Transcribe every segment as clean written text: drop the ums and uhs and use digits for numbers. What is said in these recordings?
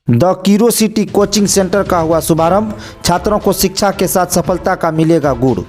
The curiosity coaching centre का हुआ शुभारंभ। छात्रों को शिक्षा के साथ सफलता का मिलेगा गुण।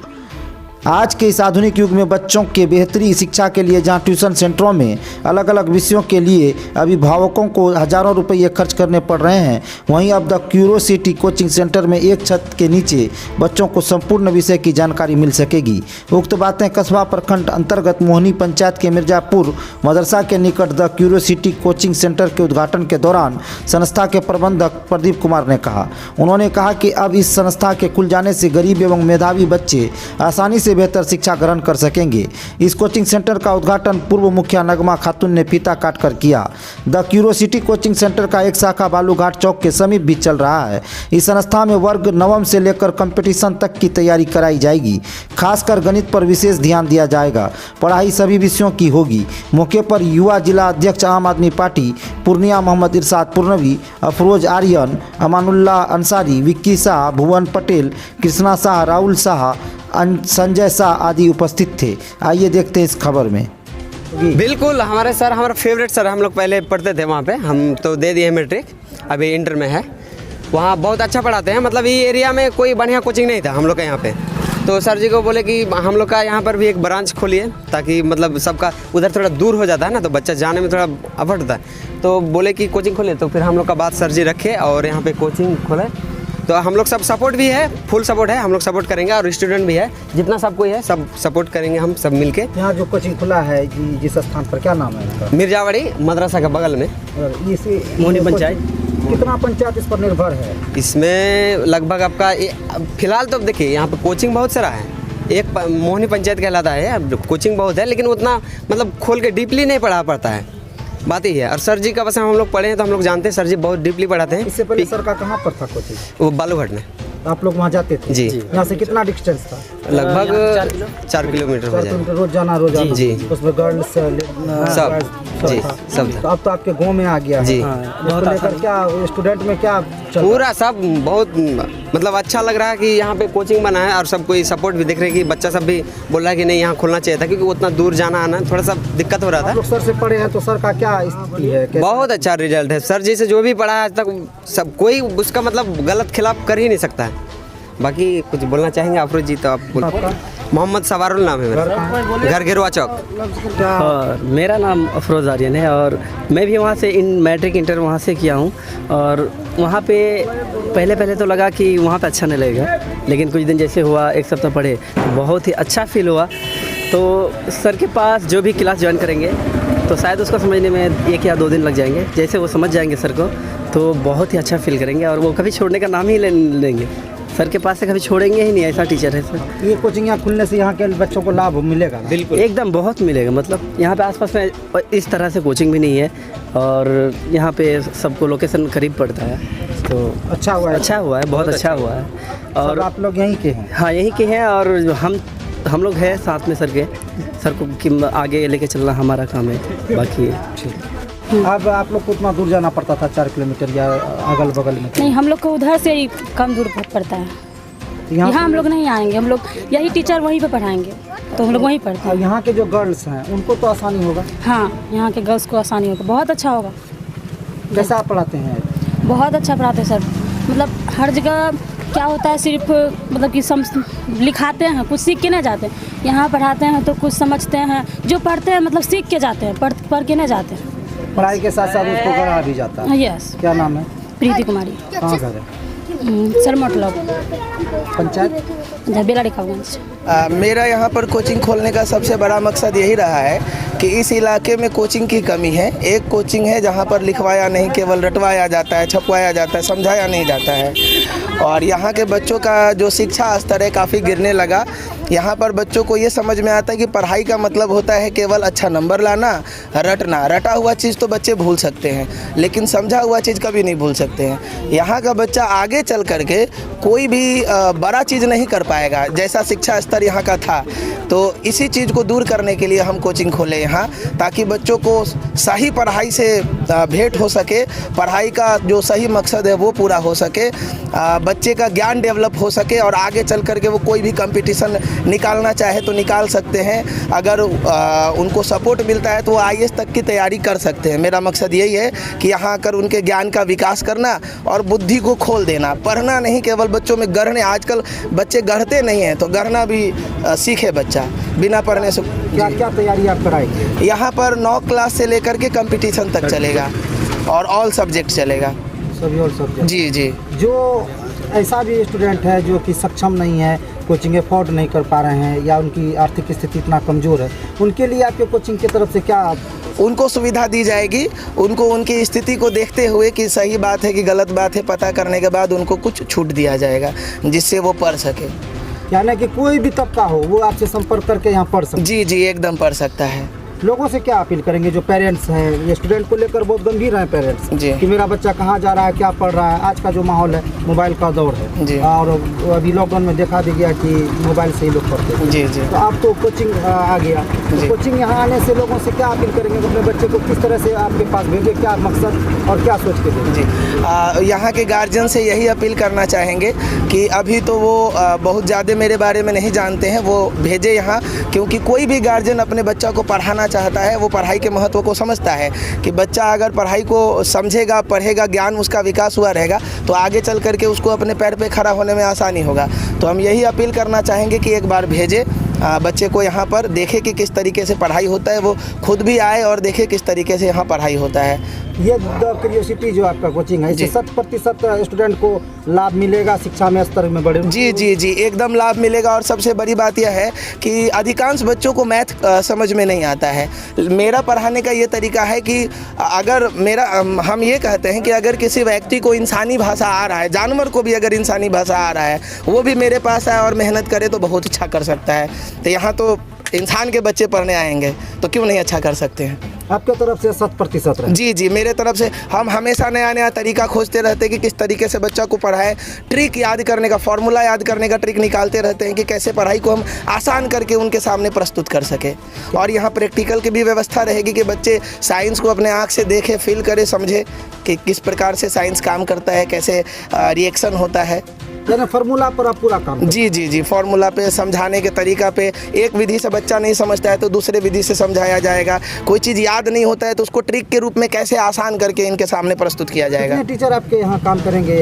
आज के इस आधुनिक युग में बच्चों के बेहतरी शिक्षा के लिए जहां ट्यूशन सेंटरों में अलग अलग विषयों के लिए अभिभावकों को हजारों रुपये खर्च करने पड़ रहे हैं, वहीं अब द क्यूरोसिटी कोचिंग सेंटर में एक छत के नीचे बच्चों को संपूर्ण विषय की जानकारी मिल सकेगी। उक्त बातें कस्बा प्रखंड अंतर्गत मोहनी पंचायत के मिर्जापुर मदरसा के निकट द क्यूरोसिटी कोचिंग सेंटर के उद्घाटन के दौरान संस्था के प्रबंधक प्रदीप कुमार ने कहा। उन्होंने कहा कि अब इस संस्था के खुल जाने से गरीब एवं मेधावी बच्चे आसानी से बेहतर शिक्षा ग्रहण कर सकेंगे। इस कोचिंग सेंटर का उद्घाटन पूर्व मुखिया नगमा खातून ने फीता काटकर किया। द क्यूरोसिटी कोचिंग सेंटर का एक शाखा बालूघाट चौक के समीप भी चल रहा है। इस संस्था में वर्ग नवम से लेकर कंपटीशन तक की तैयारी कराई जाएगी। खासकर गणित पर विशेष ध्यान दिया जाएगा। पढ़ाई सभी विषयों की होगी। मौके पर युवा जिला अध्यक्ष आम आदमी पार्टी पूर्णिया मोहम्मद इरशाद पूर्णवी, अफरोज आर्यन, अमानुल्लाह अंसारी, विक्की शाह, भुवन पटेल, कृष्णा शाह, राहुल शाह, संजय शाह आदि उपस्थित थे। आइए देखते हैं इस खबर में। बिल्कुल हमारे सर, हमारा फेवरेट सर, हम लोग पहले पढ़ते थे वहाँ पे। हम तो दे दिए मैट्रिक, अभी इंटर में है। वहाँ बहुत अच्छा पढ़ाते हैं। मतलब ये एरिया में कोई बढ़िया कोचिंग नहीं था हम लोग का यहाँ पे। तो सर जी को बोले कि हम लोग का यहाँ पर भी एक ब्रांच खोलिए, ताकि मतलब सबका उधर थोड़ा दूर हो जाता है ना, तो बच्चा जाने में थोड़ा अफड़ता है। तो बोले कि कोचिंग खोले, तो फिर हम लोग का बात सर जी रखे और यहाँ पे कोचिंग खोले। तो हम लोग सब सपोर्ट भी है, फुल सपोर्ट है, हम लोग सपोर्ट करेंगे। और स्टूडेंट भी है, जितना सब कोई है सब सपोर्ट करेंगे हम सब मिलके। यहाँ जो कोचिंग खुला है जिस स्थान पर, क्या नाम है इसका? मिर्जावाड़ी मदरसा के बगल में मोहनी पंचायत। कितना पंचायत इस पर निर्भर है? इसमें लगभग आपका फिलहाल तो देखिए यहाँ पे कोचिंग बहुत सारा है। एक मोहनी पंचायत कहलाता है। अब कोचिंग बहुत है, लेकिन उतना मतलब खोल के डीपली नहीं पढ़ा पड़ता है, बात ही है। और सर जी का बस हम लोग पढ़े हैं तो हम लोग जानते हैं, सर जी बहुत डीपली पढ़ाते हैं। इससे पहले सर का कहाँ पर था कोचिंग? वो बालूघाट में। आप लोग वहाँ जाते थे? जी। यहाँ से कितना डिस्टेंस था? लगभग 4 किलोमीटर हो जाए। रोजाना जी। उसमें गर्ल्स सब जी सब। तो अब तो आपके गांव में आ गया है। जी। इसको लेकर क्या स्टूडेंट में क्या पूरा सब बहुत मतलब अच्छा लग रहा है कि यहाँ पे कोचिंग बना है। और सब कोई सपोर्ट भी दिख रहे कि बच्चा सब भी बोल रहा है कि नहीं यहाँ खोलना चाहिए था, क्योंकि उतना दूर जाना आना थोड़ा सा दिक्कत हो रहा था। लोग सर से पढ़े हैं तो सर का क्या स्थिति है? बहुत अच्छा रिजल्ट है। सर जी से जो भी पढ़ा है आज तक सब कोई उसका मतलब गलत खिलाफ कर ही नहीं सकता है। बाकी कुछ बोलना चाहेंगे अफरोज जी? तो आप बोल। मोहम्मद सवारुल नाम है मेरा, घर गिरवा चौक। और मेरा नाम अफरोज आर्यन है और मैं भी वहाँ से मैट्रिक इंटर वहाँ से किया हूँ। और वहाँ पे पहले तो लगा कि वहाँ पे अच्छा नहीं लगेगा, लेकिन कुछ दिन जैसे हुआ, एक सप्ताह पढ़े तो बहुत ही अच्छा फील हुआ। तो सर के पास जो भी क्लास ज्वाइन करेंगे तो शायद उसको समझने में 1 या 2 दिन लग जाएंगे। जैसे वो समझ जाएंगे सर को तो बहुत ही अच्छा फील करेंगे और वो कभी छोड़ने का नाम ही लेंगे। सर के पास से कभी छोड़ेंगे ही नहीं, ऐसा टीचर है सर। ये कोचिंग यहाँ खुलने से यहाँ के बच्चों को लाभ मिलेगा? बिल्कुल, एकदम बहुत मिलेगा। मतलब यहाँ पे आसपास में इस तरह से कोचिंग भी नहीं है और यहाँ पे सबको लोकेशन करीब पड़ता है, तो अच्छा हुआ है, बहुत अच्छा हुआ है। और आप लोग यहीं के हैं? हाँ, यहीं के हैं और हम लोग हैं साथ में सर को कि आगे लेके चलना हमारा काम है। बाकी अब आप लोग को उतना दूर जाना पड़ता था 4 किलोमीटर या अगल बगल में? नहीं, हम लोग को उधर से ही कम दूर पड़ता है। यहाँ हम लोग नहीं आएंगे, हम लोग यही टीचर वहीं पे पढ़ाएंगे, तो हम लोग वहीं पढ़ते हैं। यहाँ के जो गर्ल्स हैं उनको तो आसानी होगा? हाँ, यहाँ के गर्ल्स को आसानी होगा, बहुत अच्छा होगा। कैसा आप पढ़ाते हैं? बहुत अच्छा पढ़ाते हैं सर। मतलब हर जगह क्या होता है, सिर्फ मतलब कि लिखाते हैं, कुछ सीख के नहीं जाते। यहाँ पढ़ाते हैं तो कुछ समझते हैं, जो पढ़ते हैं मतलब सीख के जाते हैं, पढ़ के नहीं जाते हैं। पढ़ाई के साथ साथ उसको गढ़ा भी जाता है? यस। क्या नाम है? प्रीति कुमारी। कहाँ घर है? सर मतलब पंचायत बेलाड़ीगंज। मेरा यहाँ पर कोचिंग खोलने का सबसे बड़ा मकसद यही रहा है कि इस इलाके में कोचिंग की कमी है। एक कोचिंग है जहाँ पर लिखवाया नहीं, केवल रटवाया जाता है, छपवाया जाता है, समझाया नहीं जाता है। और यहाँ के बच्चों का जो शिक्षा स्तर है काफ़ी गिरने लगा। यहाँ पर बच्चों को ये समझ में आता है कि पढ़ाई का मतलब होता है केवल अच्छा नंबर लाना, रटना। रटा हुआ चीज़ तो बच्चे भूल सकते हैं, लेकिन समझा हुआ चीज़ कभी नहीं भूल सकते हैं। यहाँ का बच्चा आगे चल करके कोई भी बड़ा चीज़ नहीं कर पाएगा। जैसा शिक्षा स्तर यहाँ का था, तो इसी चीज़ को दूर करने के लिए हम कोचिंग खोले यहाँ, ताकि बच्चों को सही पढ़ाई से भेंट हो सके, पढ़ाई का जो सही मकसद है वो पूरा हो सके, बच्चे का ज्ञान डेवलप हो सके और आगे चल करके वो कोई भी कंपटीशन निकालना चाहे तो निकाल सकते हैं। अगर उनको सपोर्ट मिलता है तो वो IAS तक की तैयारी कर सकते हैं। मेरा मकसद यही है कि यहाँ आकर उनके ज्ञान का विकास करना और बुद्धि को खोल देना। पढ़ना नहीं, केवल बच्चों में गढ़ने, आजकल बच्चे गढ़ते नहीं हैं, तो गढ़ना भी सीखे बच्चा बिना पढ़ने से। क्या क्या तैयारी आप कराएंगे? यहाँ पर 9 क्लास से लेकर के कंपटीशन तक चलेगा और ऑल सब्जेक्ट चलेगा। सभी और सब्जेक्ट? जी जी। जो ऐसा भी स्टूडेंट है जो कि सक्षम नहीं है, कोचिंग अफोर्ड नहीं कर पा रहे हैं या उनकी आर्थिक स्थिति इतना कमज़ोर है, उनके लिए आपके कोचिंग की तरफ से क्या उनको सुविधा दी जाएगी? उनको उनकी स्थिति को देखते हुए कि सही बात है कि गलत बात है पता करने के बाद उनको कुछ छूट दिया जाएगा जिससे वो पढ़ सके। यानी कि कोई भी तबका हो वो आपसे संपर्क करके यहाँ पढ़ सकते? जी जी, एकदम पढ़ सकता है। लोगों से क्या अपील करेंगे जो पेरेंट्स हैं, ये स्टूडेंट को लेकर बहुत गंभीर हैं पेरेंट्स जी। कि मेरा बच्चा कहाँ जा रहा है, क्या पढ़ रहा है? आज का जो माहौल है मोबाइल का दौर है जी। और अभी लॉकडाउन में देखा भी गया कि मोबाइल से ही लोग पढ़ते हैं। जी जी। तो आप तो कोचिंग आ गया, तो कोचिंग यहाँ आने से लोगों से क्या अपील करेंगे? अपने बच्चे को किस तरह से आपके पास भेजे, क्या मकसद और क्या सोच के भेजें? जी, यहाँ के गार्जियन से यही अपील करना चाहेंगे कि अभी तो वो बहुत ज़्यादा मेरे बारे में नहीं जानते हैं, वो भेजे यहाँ, क्योंकि कोई भी गार्जियन अपने बच्चा को पढ़ाना चाहता है, वो पढ़ाई के महत्व को समझता है कि बच्चा अगर पढ़ाई को समझेगा, पढ़ेगा, ज्ञान उसका विकास हुआ रहेगा तो आगे चल करके उसको अपने पैर पे खड़ा होने में आसानी होगा। तो हम यही अपील करना चाहेंगे कि एक बार भेजें बच्चे को यहाँ पर, देखे कि किस तरीके से पढ़ाई होता है, वो खुद भी आए और देखे किस तरीके से यहाँ पढ़ाई होता है। ये द क्यूरियोसिटी जो आपका कोचिंग है, इससे 100% स्टूडेंट को लाभ मिलेगा, शिक्षा में स्तर में बढ़े? जी जी जी, एकदम लाभ मिलेगा। और सबसे बड़ी बात यह है कि अधिकांश बच्चों को मैथ समझ में नहीं आता है। मेरा पढ़ाने का ये तरीका है कि अगर हम ये कहते हैं कि अगर किसी व्यक्ति को इंसानी भाषा आ रहा है, जानवर को भी अगर इंसानी भाषा आ रहा है, वो भी मेरे पास आए और मेहनत करे तो बहुत अच्छा कर सकता है। तो यहाँ तो इंसान के बच्चे पढ़ने आएंगे तो क्यों नहीं अच्छा कर सकते हैं। आपके तरफ से 100% रहे? जी जी, मेरे तरफ से हम हमेशा नया नया तरीका खोजते रहते हैं कि किस तरीके से बच्चा को पढ़ाएं। ट्रिक याद करने का, फॉर्मूला याद करने का ट्रिक निकालते रहते हैं कि कैसे पढ़ाई को हम आसान करके उनके सामने प्रस्तुत कर सके। और यहाँ प्रैक्टिकल की भी व्यवस्था रहेगी कि बच्चे साइंस को अपने आँख से देखे, फील करे, समझे कि किस प्रकार से साइंस काम करता है, कैसे रिएक्शन होता है। यानी फार्मूला पर आप पूरा काम? जी जी जी, फार्मूला पे, समझाने के तरीका पे। एक विधि से बच्चा नहीं समझता है तो दूसरे विधि से समझाया जाएगा। कोई चीज़ याद नहीं होता है तो उसको ट्रिक के रूप में कैसे आसान करके इनके सामने प्रस्तुत किया जाएगा। कितने टीचर आपके यहाँ काम करेंगे?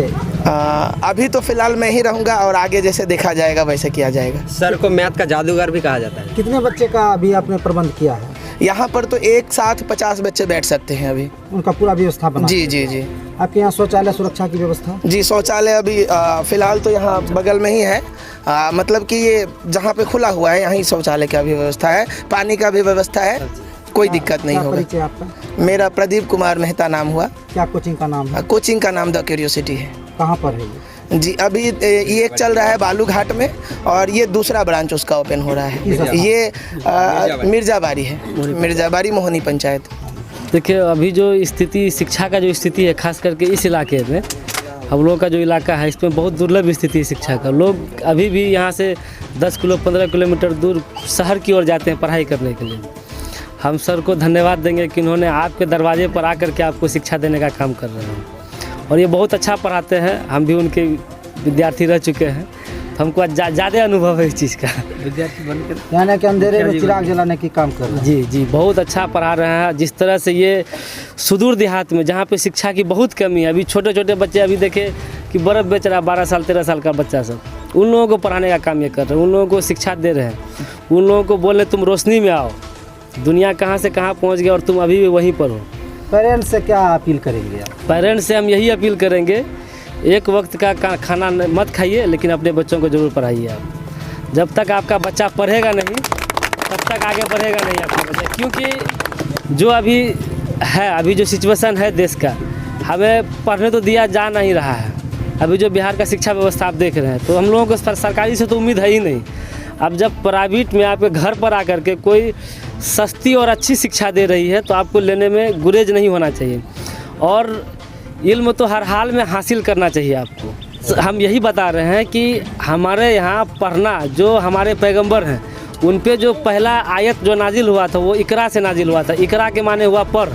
अभी तो फिलहाल मैं ही रहूँगा और आगे जैसे देखा जाएगा वैसे किया जाएगा। सर को मैथ का जादूगर भी कहा जाता है। कितने बच्चे का अभी आपने प्रबंध किया है? यहाँ पर तो एक साथ 50 बच्चे बैठ सकते हैं अभी। उनका पूरा व्यवस्था बना? जी जी जी। आपके यहाँ शौचालय सुरक्षा की व्यवस्था? जी, शौचालय अभी फ़िलहाल तो यहाँ बगल में ही है। मतलब कि ये जहाँ पे खुला हुआ है यहीं शौचालय का भी व्यवस्था है, पानी का भी व्यवस्था है, कोई दिक्कत नहीं होगा। परिचय आपका? मेरा प्रदीप कुमार मेहता नाम हुआ। क्या कोचिंग का नाम है? कोचिंग का नाम द क्यूरियोसिटी है। कहाँ पर है ये? जी, अभी ये एक चल रहा है बालूघाट में और ये दूसरा ब्रांच उसका ओपन हो रहा है। ये मिर्जाबारी है, मिर्जाबारी मोहनी पंचायत। देखिए, अभी जो स्थिति, शिक्षा का जो स्थिति है, खास करके इस इलाके में, हम लोग का जो इलाका है इसमें बहुत दुर्लभ स्थिति है शिक्षा का। लोग अभी भी यहाँ से 10 किलो 15 किलोमीटर दूर शहर की ओर जाते हैं पढ़ाई करने के लिए। हम सर को धन्यवाद देंगे कि उन्होंने आपके दरवाजे पर आकर के आपको शिक्षा देने का काम कर रहे हैं और ये बहुत अच्छा पढ़ाते हैं। हम भी उनके विद्यार्थी रह चुके हैं तो हमको ज़्यादा अनुभव है इस चीज़ का। विद्यार्थी बनकर यानी कि अंधेरे में चिराग जलाने की काम कर रहे हैं। जी जी, बहुत अच्छा पढ़ा रहे हैं। जिस तरह से ये सुदूर देहात में जहाँ पे शिक्षा की बहुत कमी है, अभी छोटे छोटे बच्चे अभी देखे कि बर्फ़ बेच रहा है, 12 साल 13 साल का बच्चा सब, उन लोगों को पढ़ाने का काम ये कर रहे हैं, उन लोगों को शिक्षा दे रहे हैं, उन लोगों को बोले तुम रोशनी में आओ, दुनिया कहाँ से कहाँ पहुँच गया और तुम अभी भी वहीं पर हो। पेरेंट्स से क्या अपील करेंगे आप? पेरेंट्स से हम यही अपील करेंगे, एक वक्त का खाना मत खाइए लेकिन अपने बच्चों को ज़रूर पढ़ाइए आप। जब तक आपका बच्चा पढ़ेगा नहीं तब तक आगे बढ़ेगा नहीं आपका बच्चा, क्योंकि जो अभी जो सिचुएशन है देश का, हमें पढ़ने तो दिया जा नहीं रहा है। अभी जो बिहार का शिक्षा व्यवस्था आप देख रहे हैं तो हम लोगों को सरकारी से तो उम्मीद है ही नहीं। अब जब प्राइवेट में आपके घर पर आकर के कोई सस्ती और अच्छी शिक्षा दे रही है तो आपको लेने में गुरेज नहीं होना चाहिए और इल्म तो हर हाल में हासिल करना चाहिए आपको। हम यही बता रहे हैं कि हमारे यहाँ पढ़ना, जो हमारे पैगंबर हैं उन पे जो पहला आयत जो नाजिल हुआ था वो इकरा से नाजिल हुआ था। इकरा के माने हुआ पढ़,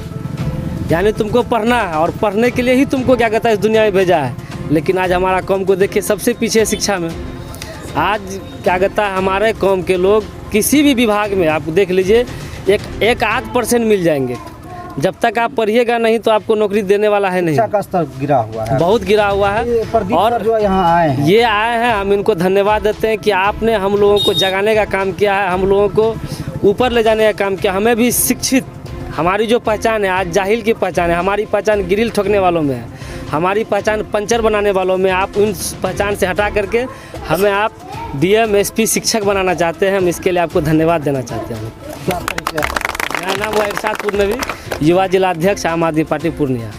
यानी तुमको पढ़ना है और पढ़ने के लिए ही तुमको क्या कहता है इस दुनिया में भेजा है। लेकिन आज हमारा कौम को देखिए सबसे पीछे शिक्षा में। आज क्या कहता है हमारे कौम के लोग किसी भी विभाग में आप देख लीजिए एक आध % मिल जाएंगे। जब तक आप पढ़िएगा नहीं तो आपको नौकरी देने वाला है नहीं। शिक्षा का स्तर गिरा हुआ है, बहुत गिरा हुआ है। प्रदीप और सर जो यहाँ आए हैं, ये आए हैं, हम इनको धन्यवाद देते हैं कि आपने हम लोगों को जगाने का काम किया है, हम लोगों को ऊपर ले जाने का काम किया। हमें भी शिक्षित, हमारी जो पहचान है आज जाहिल की पहचान है, हमारी पहचान ग्रिल ठोकने वालों में है, हमारी पहचान पंचर बनाने वालों में। आप उन पहचान से हटा करके हमें आप DM SP शिक्षक बनाना चाहते हैं। हम इसके लिए आपको धन्यवाद देना चाहते हैं। क्या परिचय है? मेरा नाम है इरशाद पुरनवी, युवा जिला अध्यक्ष आम आदमी पार्टी पूर्णिया।